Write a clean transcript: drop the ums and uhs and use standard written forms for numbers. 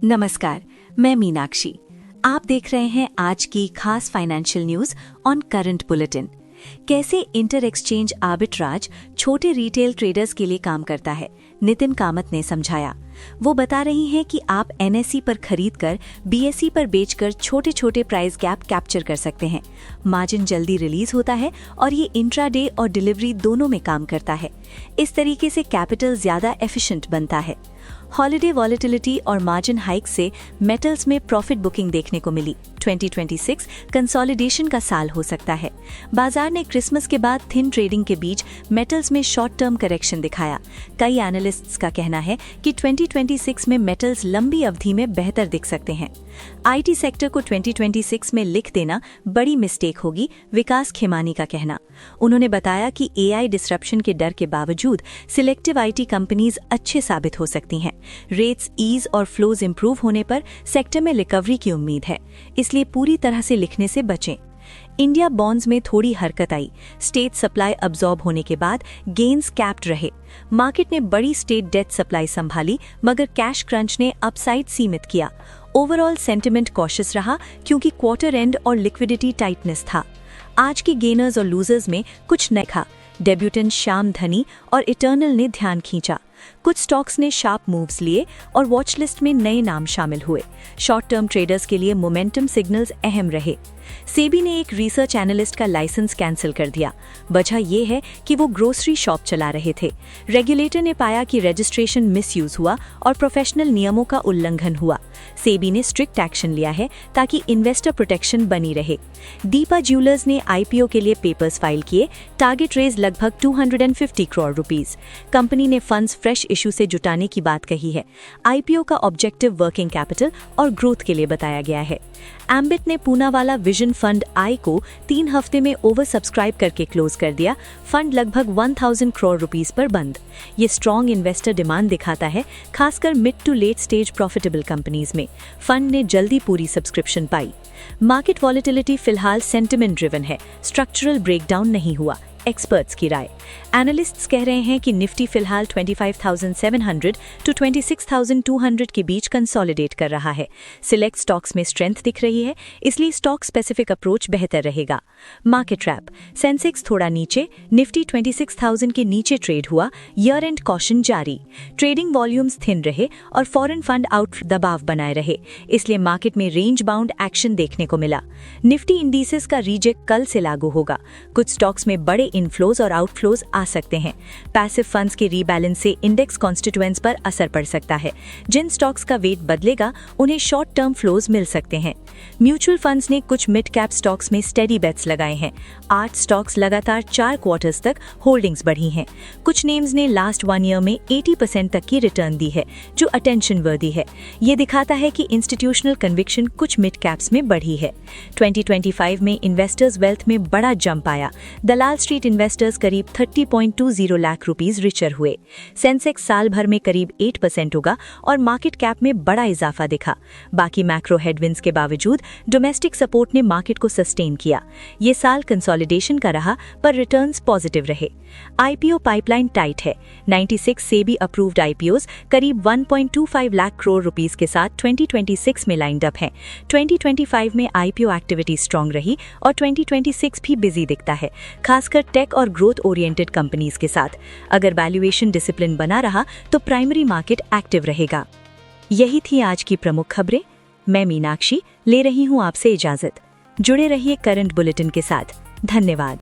नमस्कार, मैं मीनाक्षी। आप देख रहे हैं आज की खास financial news on current bulletin. कैसे इंटर एक्सचेंज आर्बिट्राज छोटे रिटेल ट्रेडर्स के लिए काम करता है, नितिन कामत ने समझाया। वो बता रही हैं कि आप एनएसई पर खरीदकर बीएसई पर बेचकर छोटे छोटे प्राइस गैप कैप्चर कर सकते हैं। मार्जिन जल्दी रिलीज होता है और ये इंट्राडे और डिलीवरी दोनों में काम करता है। इस तरीके से कैपिटल ज्यादा एफिशिएंट बनता है। हॉलिडे वॉलेटिलिटी और मार्जिन हाइक से मेटल्स में प्रॉफिट बुकिंग देखने को मिली। 2026 कंसोलिडेशन का साल हो सकता है। बाजार ने क्रिसमस के बाद थिन ट्रेडिंग के बीच मेटल्स में शॉर्ट टर्म करेक्शन दिखाया। कई एनालिस्ट्स का कहना है कि 2026 में मेटल्स लंबी अवधि में बेहतर दिख सकते हैं। आईटी सेक्टर को 2026 में लिख देना बड़ी मिस्टेक होगी, विकास खेमानी का कहना। उन्होंने बताया कि एआई डिसरप्शन के डर के बावजूद सिलेक्टिव आईटी कंपनीज अच्छे साबित हो सकती हैं। रेट्स ईज और फ्लोज इंप्रूव होने पर सेक्टर में रिकवरी की उम्मीद है, इसलिए पूरी तरह से लिखने से बचें। इंडिया बॉन्ड्स में थोड़ी हरकत आई। स्टेट सप्लाई अब्सॉर्ब होने के बाद गेन्स कैप्ड रहे। मार्केट ने बड़ी स्टेट डेट सप्लाई संभाली, मगर कैश क्रंच ने अपसाइड सीमित किया। ओवरऑल सेंटिमेंट कॉशियस रहा क्योंकि क्वार्टर एंड और लिक्विडिटी टाइटनेस था। आज के गेनर्स और लूजर्स में कुछ नया था। डेब्यूटेंट श्याम धनी और इटर्नल ने ध्यान खींचा। कुछ स्टॉक्स ने शार्प मूव्स लिए और वॉच लिस्ट में नए नाम शामिल हुए। शॉर्ट टर्म ट्रेडर्स के लिए मोमेंटम सिग्नल्स अहम रहे। सेबी ने एक रिसर्च एनालिस्ट का लाइसेंस कैंसिल कर दिया। वजह यह है कि वो ग्रोसरी शॉप चला रहे थे। रेगुलेटर ने पाया कि रजिस्ट्रेशन मिसयूज हुआ और प्रोफेशनल नियमों का उल्लंघन हुआ। सेबी ने स्ट्रिक्ट एक्शन लिया है ताकि इन्वेस्टर प्रोटेक्शन बनी रहे। दीपा ज्वेलर्स ने आईपीओ के लिए पेपर्स फाइल किए। टारगेट रेज लगभग 250 करोड़ रुपीस। कंपनी ने फंड्स फ्रेश इशू से जुटाने की बात कही है। आईपीओ का ऑब्जेक्टिव वर्किंग कैपिटल और ग्रोथ के लिए बताया गया है। एम्बिट ने पूनावाला विजन फंड आई को 3 हफ्ते में ओवर सब्सक्राइब करके क्लोज कर दिया। फंड लगभग 1000 करोड़ रुपीस पर बंद। ये स्ट्रॉन्ग इन्वेस्टर डिमांड दिखाता है, खासकर mid to late stage profitable companies में। फंड ने जल्दी पूरी सब्सक्रिप्शन पाई। मार्केट वॉलेटिलिटी फिलहाल सेंटिमेंट ड्रिवन है, स्ट्रक्चरल ब्रेकडाउन नहीं हुआ, एक्सपर्ट्स की राय। एनालिस्ट्स कह रहे हैं कि निफ्टी फिलहाल 25,700 टू 26,200 के बीच कंसोलिडेट कर रहा है। सिलेक्ट स्टॉक्स में स्ट्रेंथ दिख रही है, इसलिए स्टॉक स्पेसिफिक अप्रोच बेहतर रहेगा। मार्केट रैप, सेंसेक्स थोड़ा नीचे, निफ्टी 26,000 के नीचे ट्रेड हुआ। ईयर एंड कॉशन जारी। ट्रेडिंग वॉल्यूम्स थिन रहे और फॉरेन फंड आउट दबाव बनाए रहे, इसलिए मार्केट में रेंज बाउंड एक्शन देखने को मिला। निफ्टी इंडिसेस का रीजेक्ट कल से लागू होगा। कुछ स्टॉक्स में बड़े इनफ्लोज और आउटफ्लोज आ सकते हैं। पैसिव फंड्स के रीबैलेंस से इंडेक्स कॉन्स्टिट्यूएंट्स पर असर पड़ सकता है। जिन स्टॉक्स का वेट बदलेगा उन्हें शॉर्ट टर्म फ्लोज मिल सकते हैं। म्यूचुअल फंड्स ने कुछ मिड कैप स्टॉक्स में स्टेडी बेट्स लगाए हैं। 8 स्टॉक्स लगातार 4 क्वार्टर्स तक होल्डिंग्स बढ़ी हैं। कुछ नेम्स ने लास्ट 1 ईयर में 80% तक की रिटर्न दी है, जो अटेंशन वर्दी है। ये दिखाता है कि इंस्टीट्यूशनल कन्विक्शन कुछ मिड कैप्स में बढ़ी है। 2025 में इन्वेस्टर्स वेल्थ में बड़ा जंप आया। दलाल स्ट्रीट इन्वेस्टर्स करीब 30.20 लाख रुपीस रिचर हुए। सेंसेक्स साल भर में करीब 8% होगा और मार्केट कैप में बड़ा इजाफा दिखा। बाकी मैक्रो हेडविंड्स के बावजूद डोमेस्टिक सपोर्ट ने मार्केट को सस्टेन किया। ये साल कंसोलिडेशन का रहा, पर रिटर्न्स पॉजिटिव रहे। आईपीओ पाइपलाइन टाइट है। 96 सेबी अप्रूव्ड आईपीओज करीब 1.25 लाख करोड़ रुपीस के साथ 2026 में लाइंड अप हैं। 2025 में आईपीओ एक्टिविटी स्ट्रांग रही और 2026 भी बिजी दिखता है, खासकर टेक और ग्रोथ ओरिएंटेड कंपनीज के साथ। अगर वैल्यूएशन डिसिप्लिन बना रहा तो प्राइमरी मार्केट एक्टिव रहेगा। यही थी आज की प्रमुख खबरें। मैं मीनाक्षी ले रही हूँ आपसे इजाजत। जुड़े रहिए करंट बुलेटिन के साथ। धन्यवाद।